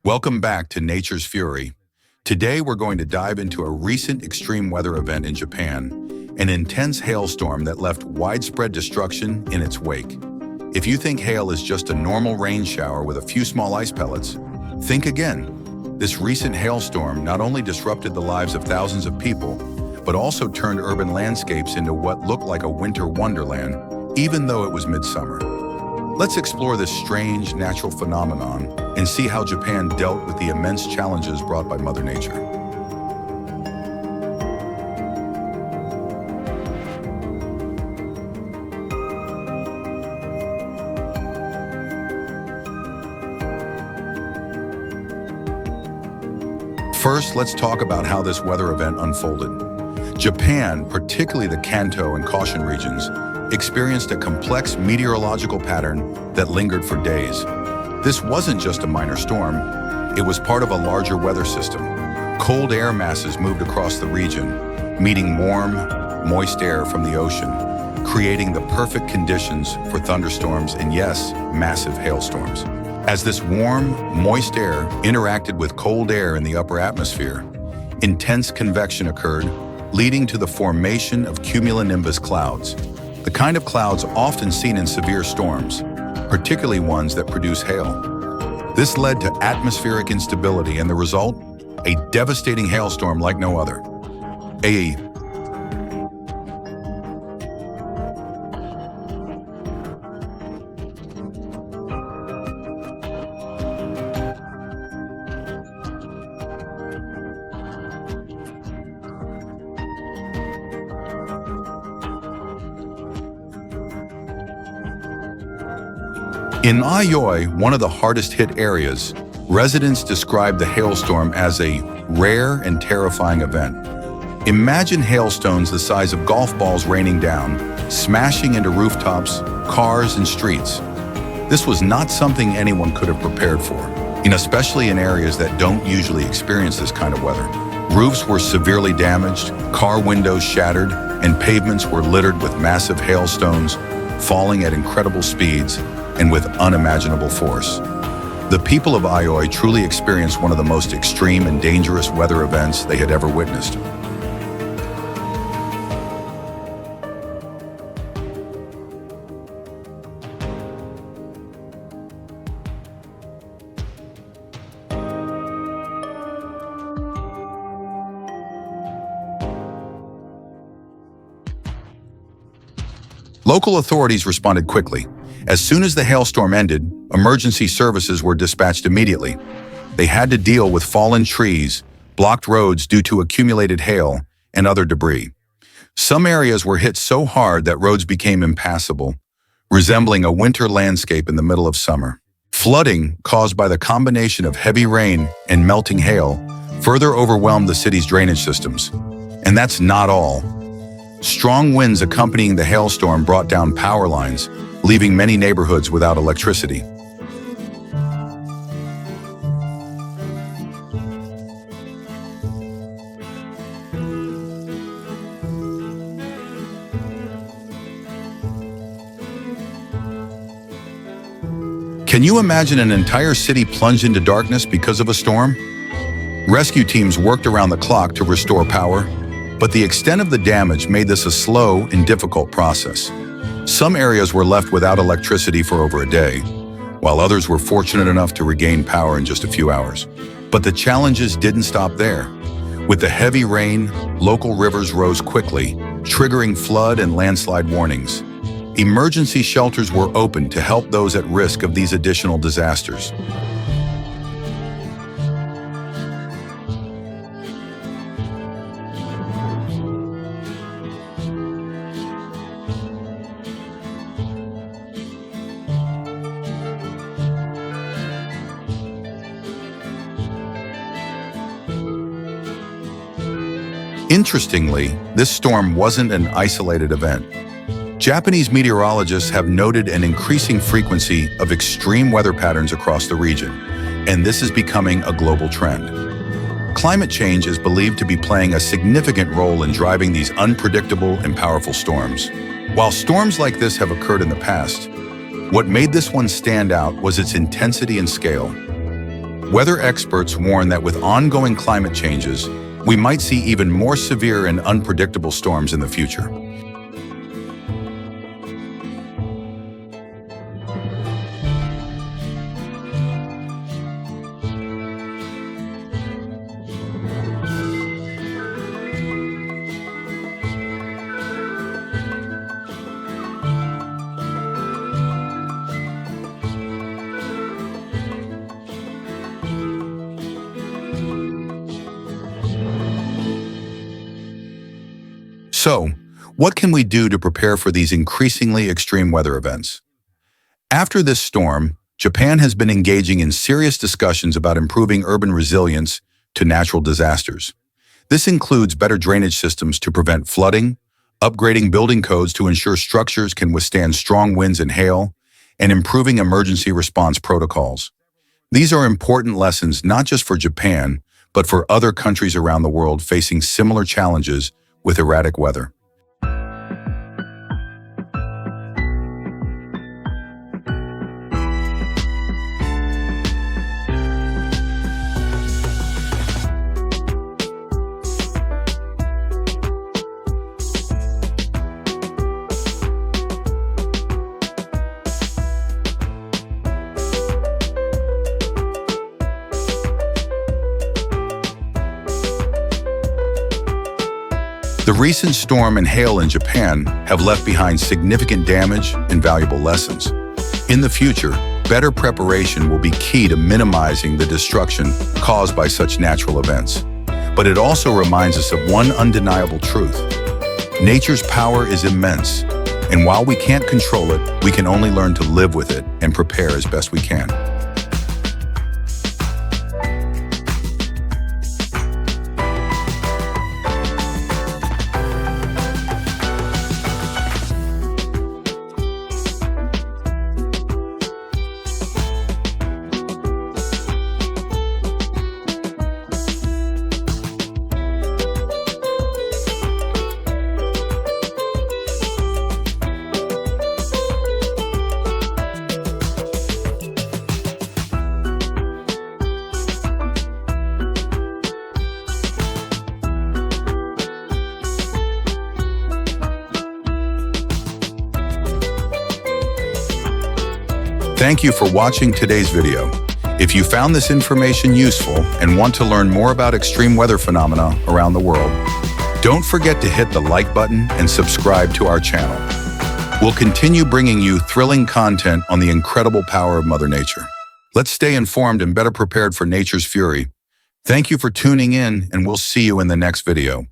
Welcome back to Nature's Fury. Today we're going to dive into a recent extreme weather event in Japan, an intense hailstorm that left widespread destruction in its wake. If you think hail is just a normal rain shower with a few small ice pellets, think again. This recent hailstorm not only disrupted the lives of thousands of people, but also turned urban landscapes into what looked like a winter wonderland, even though it was midsummer. Let's explore this strange natural phenomenon and see how Japan dealt with the immense challenges brought by Mother Nature. First, let's talk about how this weather event unfolded. Japan, particularly the Kanto and Koshin regions, experienced a complex meteorological pattern that lingered for days. This wasn't just a minor storm, it was part of a larger weather system. Cold air masses moved across the region, meeting warm, moist air from the ocean, creating the perfect conditions for thunderstorms and, yes, massive hailstorms. As this warm, moist air interacted with cold air in the upper atmosphere, intense convection occurred, leading to the formation of cumulonimbus clouds, the kind of clouds often seen in severe storms, particularly ones that produce hail. This led to atmospheric instability and the result, a devastating hailstorm like no other. Aioi. In Aioi, one of the hardest-hit areas, residents described the hailstorm as a rare and terrifying event. Imagine hailstones the size of golf balls raining down, smashing into rooftops, cars, and streets. This was not something anyone could have prepared for, and especially in areas that don't usually experience this kind of weather. Roofs were severely damaged, car windows shattered, and pavements were littered with massive hailstones, falling at incredible speeds and with unimaginable force. The people of Aioi truly experienced one of the most extreme and dangerous weather events they had ever witnessed. Local authorities responded quickly. As soon as the hailstorm ended, emergency services were dispatched immediately. They had to deal with fallen trees, blocked roads due to accumulated hail, and other debris. Some areas were hit so hard that roads became impassable, resembling a winter landscape in the middle of summer. Flooding, caused by the combination of heavy rain and melting hail, further overwhelmed the city's drainage systems. And that's not all. Strong winds accompanying the hailstorm brought down power lines, leaving many neighborhoods without electricity. Can you imagine an entire city plunged into darkness because of a storm? Rescue teams worked around the clock to restore power, but the extent of the damage made this a slow and difficult process. Some areas were left without electricity for over a day, while others were fortunate enough to regain power in just a few hours. But the challenges didn't stop there. With the heavy rain, local rivers rose quickly, triggering flood and landslide warnings. Emergency shelters were opened to help those at risk of these additional disasters. Interestingly, this storm wasn't an isolated event. Japanese meteorologists have noted an increasing frequency of extreme weather patterns across the region, and this is becoming a global trend. Climate change is believed to be playing a significant role in driving these unpredictable and powerful storms. While storms like this have occurred in the past, what made this one stand out was its intensity and scale. Weather experts warn that with ongoing climate changes, we might see even more severe and unpredictable storms in the future. So, what can we do to prepare for these increasingly extreme weather events? After this storm, Japan has been engaging in serious discussions about improving urban resilience to natural disasters. This includes better drainage systems to prevent flooding, upgrading building codes to ensure structures can withstand strong winds and hail, and improving emergency response protocols. These are important lessons not just for Japan, but for other countries around the world facing similar challenges with erratic weather. The recent storm and hail in Japan have left behind significant damage and valuable lessons. In the future, better preparation will be key to minimizing the destruction caused by such natural events. But it also reminds us of one undeniable truth. Nature's power is immense, and while we can't control it, we can only learn to live with it and prepare as best we can. Thank you for watching today's video. If you found this information useful and want to learn more about extreme weather phenomena around the world, don't forget to hit the like button and subscribe to our channel. We'll continue bringing you thrilling content on the incredible power of Mother Nature. Let's stay informed and better prepared for nature's fury. Thank you for tuning in, and we'll see you in the next video.